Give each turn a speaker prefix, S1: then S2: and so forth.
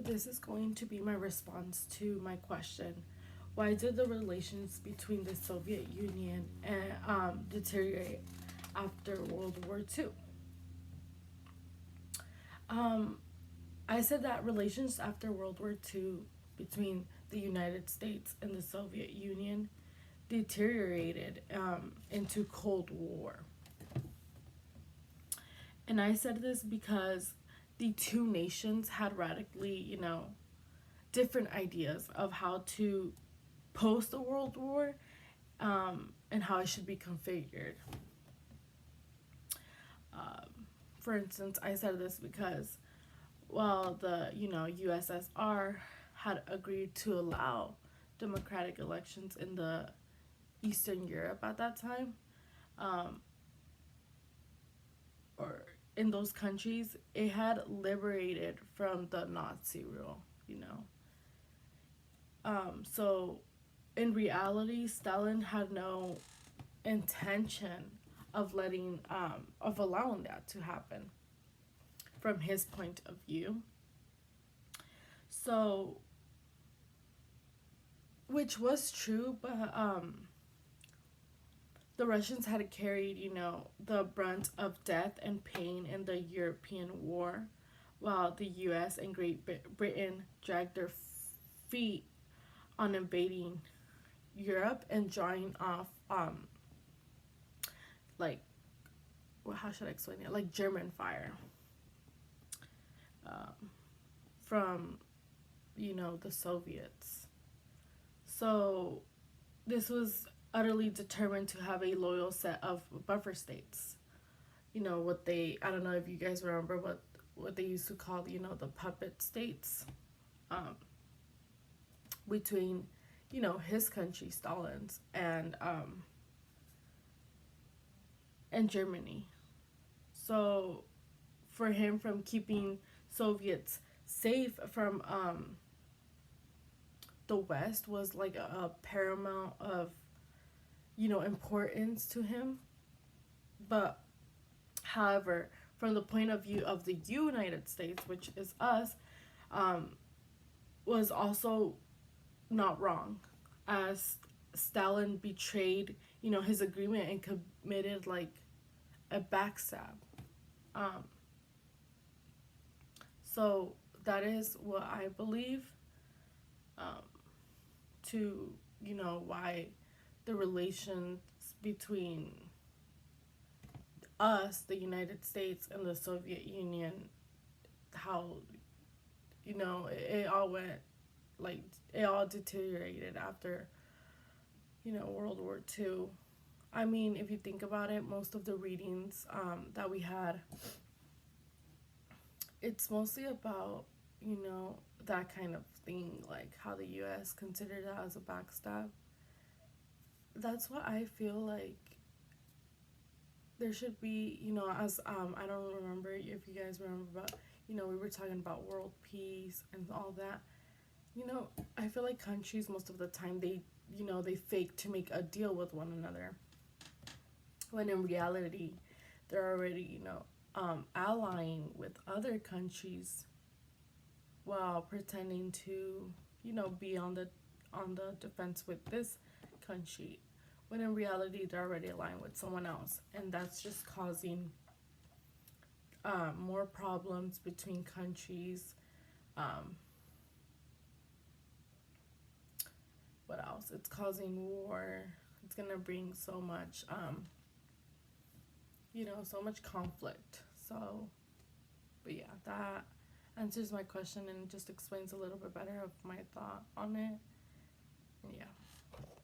S1: this is going to be my response to my question. Why did the relations between the Soviet Union and deteriorate after World War II? Um, I said that relations after World War II between the United States and the Soviet Union deteriorated into Cold War. And I said this because the two nations had radically, different ideas of how to post the World War, and how it should be configured. For instance, I said this because, well, the USSR had agreed to allow democratic elections in the Eastern Europe at that time, um, or in those countries, it had liberated from the Nazi rule. So in reality, Stalin had no intention of allowing that to happen from his point of view. So, which was true, but the Russians had carried, the brunt of death and pain in the European war, while the U.S. and Great Britain dragged their feet on invading Europe and drawing off, like, well, how should I explain it? Like German fire, from, the Soviets. So this was utterly determined to have a loyal set of buffer states. I don't know if you guys remember what they used to call, the puppet states, between, his country, Stalin's, and Germany. So for him, from keeping Soviets safe from the West was like a paramount of, importance to him. But however, from the point of view of the United States, which is us, was also not wrong, as Stalin betrayed, his agreement and committed like a backstab. Um, so that is what I believe, um, to, why the relations between us, the United States, and the Soviet Union, how, it all went, like, it all deteriorated after, World War II. I mean, if you think about it, most of the readings that we had, it's mostly about, that kind of thing, like how the U.S. considered that as a backstab. That's what I feel like there should be, as I don't remember if you guys remember, but we were talking about world peace and all that. I feel like countries most of the time they fake to make a deal with one another, when in reality they're already allying with other countries while pretending to be on the defense with this country, when in reality they're already aligned with someone else, and that's just causing more problems between countries. Um, what else? It's causing war. It's gonna bring so much, so much conflict. So, but yeah, that answers my question and just explains a little bit better of my thought on it. And yeah.